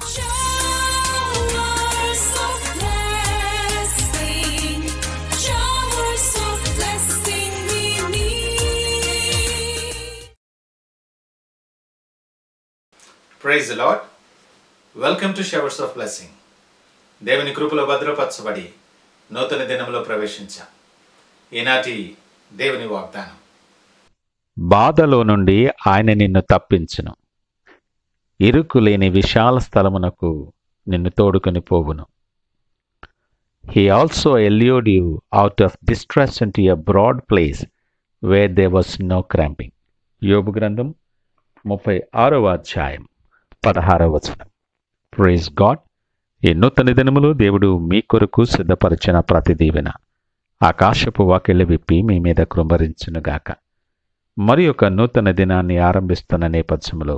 Showers of blessing, showers of blessing we need. Praise the lord. Welcome to showers of blessing. దేవుని కృపలో భద్రపరచబడి నూతన దినంలో ప్రవేశించాం. ఈనాటి దేవుని వాగ్దానం, బాధలో నుండి ఆయన నిన్ను తప్పించును, ఇరుకు లేని విశాల స్థలమునకు నిన్ను తోడుకొని పోవును. He also allured you out of distress into a broad place where there was no cramping. యోబు గ్రంథం 36వ అధ్యాయం 16వ వచనం. Praise God. ఈ నూతన దినములో దేవుడు మీ కొరకు సిద్ధపరిచిన ప్రతి దీవెన ఆకాశపు వాకిళ్ళు విప్పి మీ మీద కృంభరించునుగాక. మరి ఒక నూతన దినాన్ని ఆరంభిస్తున్న నేపథ్యంలో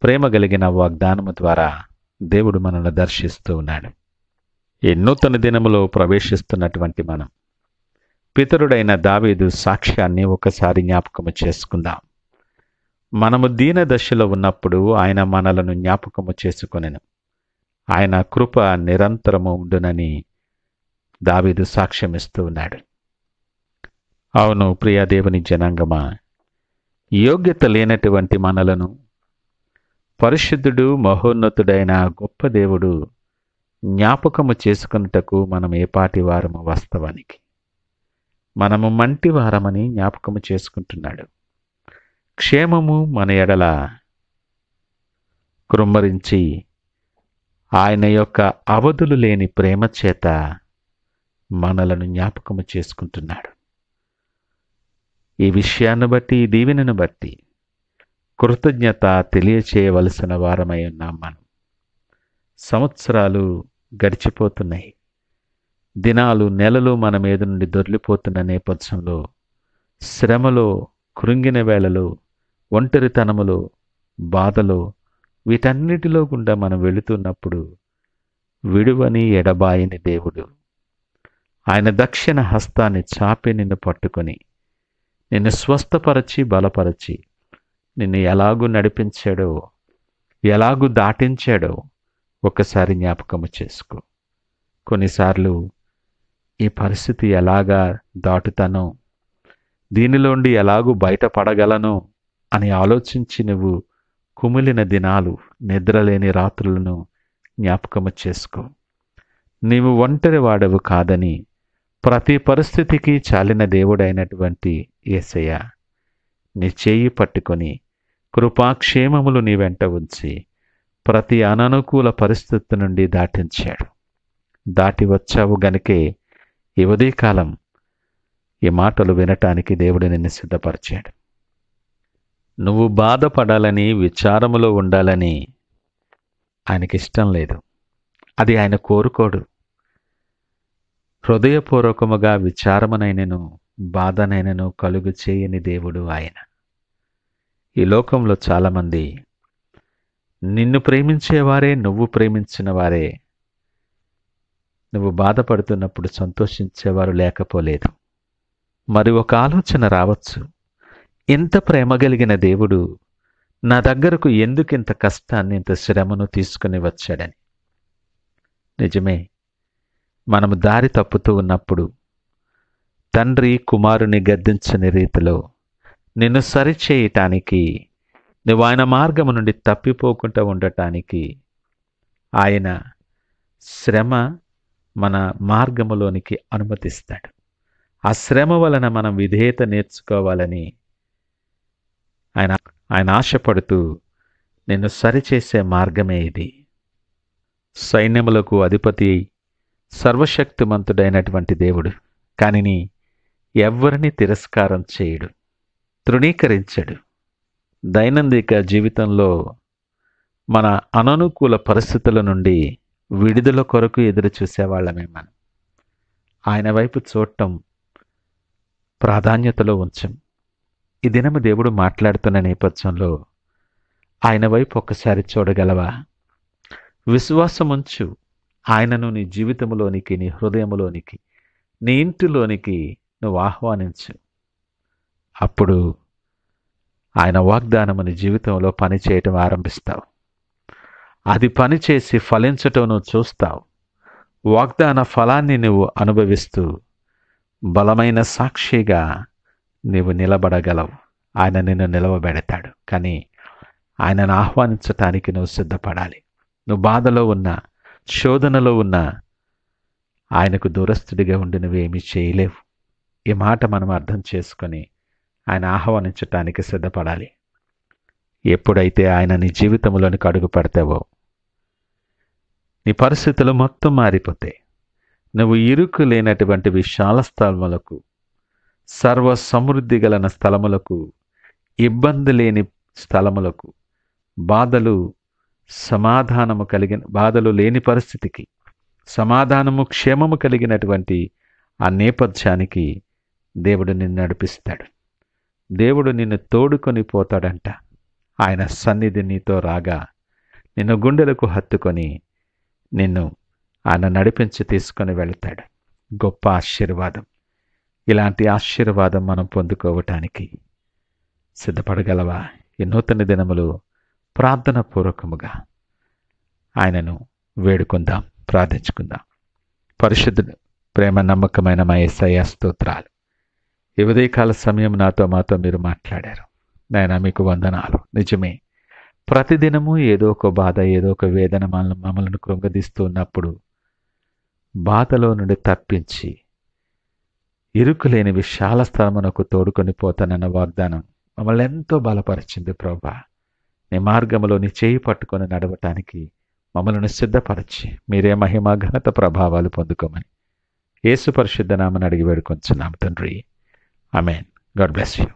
ప్రేమ కలిగిన వాగ్దానము ద్వారా దేవుడు మనల్ని దర్శిస్తూ ఉన్నాడు. ఈ నూతన దినములో ప్రవేశిస్తున్నటువంటి మనం పితరుడైన దావీదు సాక్ష్యాన్ని ఒకసారి జ్ఞాపకము చేసుకుందాం. మనము దీన దశలో ఉన్నప్పుడు ఆయన మనలను జ్ఞాపకము చేసుకొనెను. ఆయన కృప నిరంతరము ఉండునని దావీదు సాక్ష్యమిస్తూ ఉన్నాడు. అవును ప్రియ దేవుని జనాంగమా, యోగ్యత లేనటువంటి మనలను పరిశుద్ధుడు మహోన్నతుడైన గొప్ప దేవుడు జ్ఞాపకము చేసుకున్నటకు మనం ఏపాటి వారము? వాస్తవానికి మనము మంటి వారమని జ్ఞాపకము చేసుకుంటున్నాడు. క్షేమము మన ఎడల కృమ్మరించి ఆయన యొక్క అవధులు లేని ప్రేమ చేత మనలను జ్ఞాపకము చేసుకుంటున్నాడు. ఈ విషయాన్ని బట్టి, ఈ దీవెనను బట్టి కృతజ్ఞత తెలియచేయవలసిన వారమై ఉన్నాం మనం. సంవత్సరాలు గడిచిపోతున్నాయి, దినాలు నెలలు మన మీద నుండి దొర్లిపోతున్న నేపథ్యంలో, శ్రమలో, కృంగిన వేళలో, ఒంటరితనములో, బాధలో, వీటన్నిటిలో గుండా మనం వెళుతున్నప్పుడు విడువని ఎడబాయని దేవుడు ఆయన దక్షిణ హస్తాన్ని చాపి నిన్ను పట్టుకొని నిన్ను స్వస్థపరచి బలపరచి నిన్ను ఎలాగూ నడిపించాడో, ఎలాగూ దాటించాడో ఒక్కసారి జ్ఞాపకము చేసుకో. కొన్నిసార్లు ఈ పరిస్థితి ఎలాగా దాటుతానో, దీనిలోండి ఎలాగూ బయటపడగలను అని ఆలోచించి నువ్వు కుమిలిన దినాలు, నిద్రలేని రాత్రులను జ్ఞాపకము చేసుకో. నీవు ఒంటరి వాడవు కాదని, ప్రతి పరిస్థితికి చాలిన దేవుడైనటువంటి యేసయ్య నీ చేయి పట్టుకొని కృపాక్షేమములు నీ వెంట ఉంచి ప్రతి అననుకూల పరిస్థితి నుండి దాటించాడు. దాటి వచ్చావు గనుకే ఈ ఉదయకాలం ఈ మాటలు వినటానికి దేవుడు నిన్ను సిద్ధపరిచాడు. నువ్వు బాధపడాలని, విచారములో ఉండాలని ఆయనకిష్టం లేదు. అది ఆయన కోరుకోడు. హృదయపూర్వకముగా విచారమునైనను బాధనైనను కలుగు చేయని దేవుడు ఆయన. ఈ లోకంలో చాలామంది నిన్ను ప్రేమించేవారే, నువ్వు ప్రేమించిన వారే నువ్వు బాధపడుతున్నప్పుడు సంతోషించేవారు లేకపోలేదు. మరి ఒక ఆలోచన రావచ్చు, ఇంత ప్రేమ కలిగిన దేవుడు నా దగ్గరకు ఎందుకు ఇంత కష్టాన్ని, ఇంత శ్రమను తీసుకుని వచ్చాడని. నిజమే, మనము దారి తప్పుతూ ఉన్నప్పుడు తండ్రి కుమారుని గద్దించని రీతిలో నిన్ను సరిచేయటానికి, నువ్వు ఆయన మార్గము నుండి తప్పిపోకుండా ఉండటానికి ఆయన శ్రమ మన మార్గములోనికి అనుమతిస్తాడు. ఆ శ్రమ వలన మనం విధేయత నేర్చుకోవాలని ఆయన ఆశపడుతూ నిన్ను సరిచేసే మార్గమే ఇది. సైన్యములకు అధిపతి, సర్వశక్తిమంతుడైనటువంటి దేవుడు కానీ ఎవ్వరిని తిరస్కారం చేయడు, తృణీకరించడు. దైనందిక జీవితంలో మన అననుకూల పరిస్థితుల నుండి విడుదల కొరకు ఎదురు చూసేవాళ్ళమే మనం. ఆయన వైపు చూడటం ప్రాధాన్యతలో ఉంచం. ఈ దినము దేవుడు మాట్లాడుతున్న నేపథ్యంలో ఆయన వైపు ఒక్కసారి చూడగలవా? విశ్వాసముంచు. ఆయనను నీ జీవితంలోనికి, నీ హృదయంలోనికి, నీ ఇంటిలోనికి నువ్వు ఆహ్వానించు. అప్పుడు ఆయన వాగ్దానము నీ జీవితంలో పనిచేయటం ఆరంభిస్తావు. అది పనిచేసి ఫలించటం నువ్వు చూస్తావు. వాగ్దాన ఫలాన్ని నువ్వు అనుభవిస్తూ బలమైన సాక్షిగా నీవు నిలబడగలవు. ఆయన నిన్ను నిలవబెడతాడు. కానీ ఆయనను ఆహ్వానించటానికి నువ్వు సిద్ధపడాలి. నువ్వు బాధలో ఉన్నా, శోధనలో ఉన్నా ఆయనకు దూరస్తుడిగా ఉండి నువ్వేమీ చేయలేవు. ఈ మాట మనం అర్థం చేసుకొని ఆయన ఆహ్వానించటానికి సిద్ధపడాలి. ఎప్పుడైతే ఆయన నీ జీవితంలోనికి అడుగు పెడతావో నీ పరిస్థితులు మొత్తం మారిపోతాయి. నువ్వు ఇరుకు లేనటువంటి విశాల స్థలములకు, సర్వ సమృద్ధి గలన స్థలములకు, ఇబ్బంది లేని స్థలములకు, బాధలు లేని పరిస్థితికి, సమాధానము క్షేమము కలిగినటువంటి ఆ నేపథ్యానికి దేవుడు నిన్ను నడిపిస్తాడు. దేవుడు నిన్ను తోడుకొని పోతాడంట. ఆయన సన్నిధి నీతో రాగా నిన్ను గుండెలకు హత్తుకొని నిన్ను ఆయన నడిపించి తీసుకొని వెళతాడు. గొప్ప ఆశీర్వాదం. ఇలాంటి ఆశీర్వాదం మనం పొందుకోవటానికి సిద్ధపడగలవా? ఈ నూతన దినములు ప్రార్థన పూర్వకముగా ఆయనను వేడుకుందాం, ప్రార్థించుకుందాం. పరిశుద్ధుడు, ప్రేమ నమ్మకమైన మా యేసయ్య స్తోత్రాలు. ఈ ఉదయకాల సమయం మాతో మీరు మాట్లాడారు. నాయనా మీకు వందనాలు. నిజమే, ప్రతిదినము ఏదో ఒక బాధ, ఏదో ఒక వేదన మమ్మల్ని కృంగదీస్తూ ఉన్నప్పుడు బాధలో నుండి తప్పించి ఇరుకులేని విశాల స్థలమునకు తోడుకొని పోతానన్న వాగ్దానం మమ్మల్ని ఎంతో బలపరిచింది ప్రభువా. నీ మార్గంలో నీ చేయి పట్టుకొని నడవటానికి మమ్మల్ని సిద్ధపరచి మీరే మహిమ ఘనత ప్రభావాలు పొందుకోమని యేసు పరిశుద్ధ నామమున అడిగి వేడుకొంచున్నాము తండ్రి. ఆమేన్. God bless you.